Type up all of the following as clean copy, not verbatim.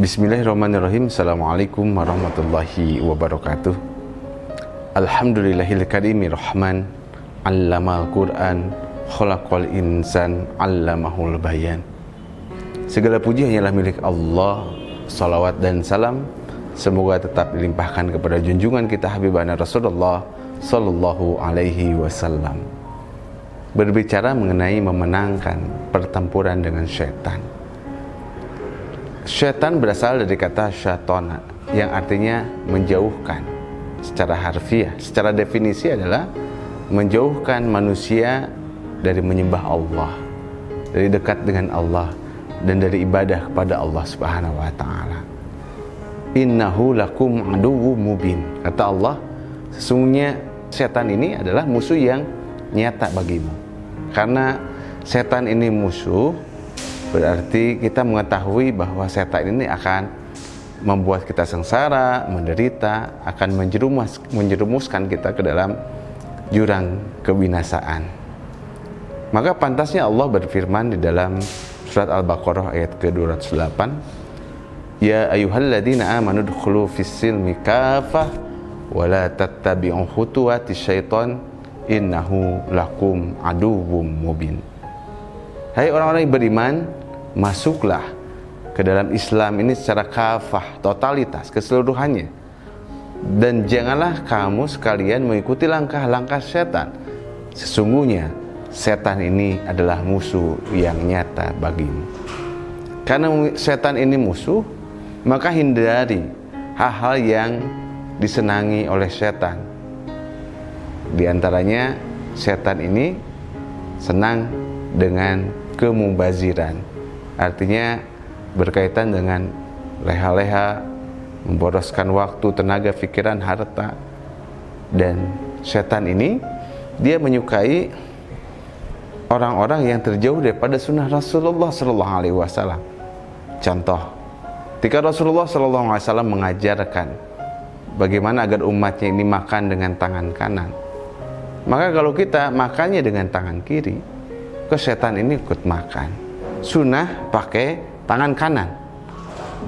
Bismillahirrahmanirrahim. Assalamualaikum warahmatullahi wabarakatuh. Alhamdulillahil karimi rahman, allamal Qur'an, khalaqal insan, allamahul bayan. Segala puji hanyalah milik Allah. Salawat dan salam semoga tetap dilimpahkan kepada junjungan kita Habibana Rasulullah sallallahu alaihi wasallam. Berbicara mengenai memenangkan pertempuran dengan syaitan. Syaitan berasal dari kata syaitona yang artinya menjauhkan. Secara harfiah, secara definisi adalah menjauhkan manusia dari menyembah Allah, dari dekat dengan Allah, dan dari ibadah kepada Allah Subhanahu wa ta'ala. Innahu lakum aduwwum mubin. Kata Allah, sesungguhnya setan ini adalah musuh yang nyata bagimu. Karena setan ini musuh, berarti kita mengetahui bahwa setan ini akan membuat kita sengsara, menderita, akan menjerumuskan kita ke dalam jurang kebinasaan. Maka pantasnya Allah berfirman di dalam surat Al-Baqarah ayat ke-208, Ya ayyuhalladzina amanu dkhulu fis-silmi kafah wa la tattabi'u khutuwatis syaitan innahu lakum aduwwum mubin. Hai orang-orang yang beriman, masuklah ke dalam Islam ini secara kafah, totalitas, keseluruhannya. Dan janganlah kamu sekalian mengikuti langkah-langkah setan. Sesungguhnya setan ini adalah musuh yang nyata bagimu. Karena setan ini musuh, maka hindari hal-hal yang disenangi oleh setan. Di antaranya setan ini senang dengan kemubaziran, artinya berkaitan dengan leha-leha, memboroskan waktu, tenaga, pikiran, harta. Dan setan ini dia menyukai orang-orang yang terjauh daripada sunnah Rasulullah sallallahu alaihi wasallam. Contoh, ketika Rasulullah sallallahu alaihi wasallam mengajarkan bagaimana agar umatnya ini makan dengan tangan kanan, maka kalau kita makannya dengan tangan kiri, setan ini ikut makan. Sunnah pakai tangan kanan,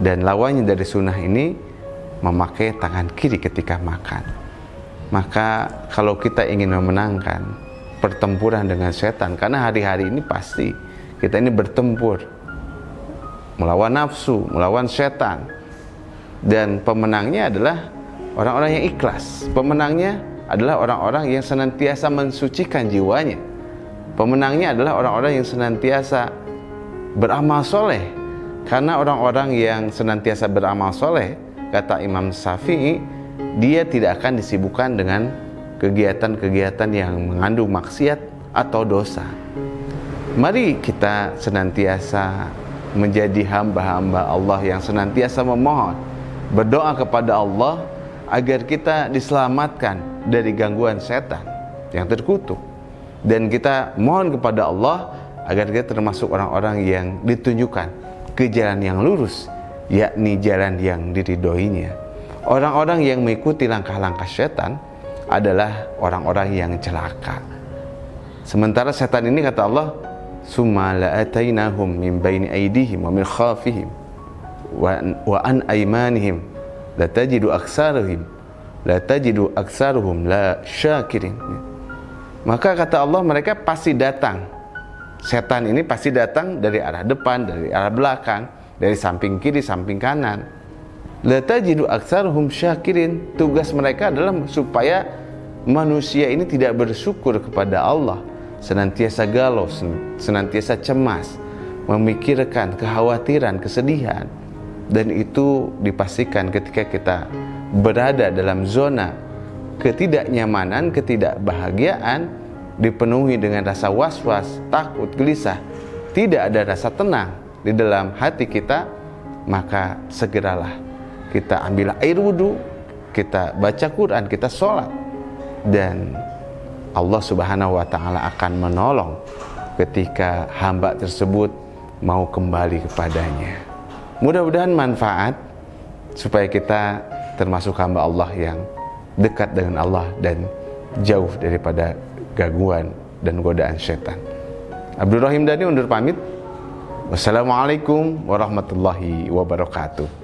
dan lawannya dari sunnah ini memakai tangan kiri ketika makan. Maka kalau kita ingin memenangkan pertempuran dengan setan, karena hari-hari ini pasti kita ini bertempur melawan nafsu, melawan setan, dan pemenangnya adalah orang-orang yang ikhlas. Pemenangnya adalah orang-orang yang senantiasa mensucikan jiwanya. Pemenangnya adalah orang-orang yang senantiasa beramal soleh. Karena orang-orang yang senantiasa beramal soleh, kata Imam Syafi'i, dia tidak akan disibukkan dengan kegiatan-kegiatan yang mengandung maksiat atau dosa. Mari kita senantiasa menjadi hamba-hamba Allah yang senantiasa memohon, berdoa kepada Allah agar kita diselamatkan dari gangguan setan yang terkutuk. Dan kita mohon kepada Allah agar kita termasuk orang-orang yang ditunjukkan ke jalan yang lurus, yakni jalan yang diridhoinya. Orang-orang yang mengikuti langkah-langkah setan adalah orang-orang yang celaka. Sementara setan ini, kata Allah, summa la'atainahum min baini aydihim wa min khalfihim wa an aymanihim la tajidu aksaruhum la syakirin. Maka kata Allah, mereka pasti datang. Setan ini pasti datang dari arah depan, dari arah belakang, dari samping kiri, samping kanan. La tajidu aksaruhum syakirin. Tugas mereka adalah supaya manusia ini tidak bersyukur kepada Allah, senantiasa galau, senantiasa cemas, memikirkan kekhawatiran, kesedihan. Dan itu dipastikan ketika kita berada dalam zona ketidaknyamanan, ketidakbahagiaan, dipenuhi dengan rasa was-was, takut, gelisah, tidak ada rasa tenang di dalam hati kita, maka segeralah kita ambil air wudhu, kita baca Quran, kita sholat, dan Allah Subhanahu wa ta'ala akan menolong ketika hamba tersebut mau kembali kepadanya. Mudah-mudahan manfaat supaya kita termasuk hamba Allah yang dekat dengan Allah dan jauh daripada gangguan dan godaan syaitan. Abdul Rahim Dhani undur pamit. Wassalamualaikum warahmatullahi wabarakatuh.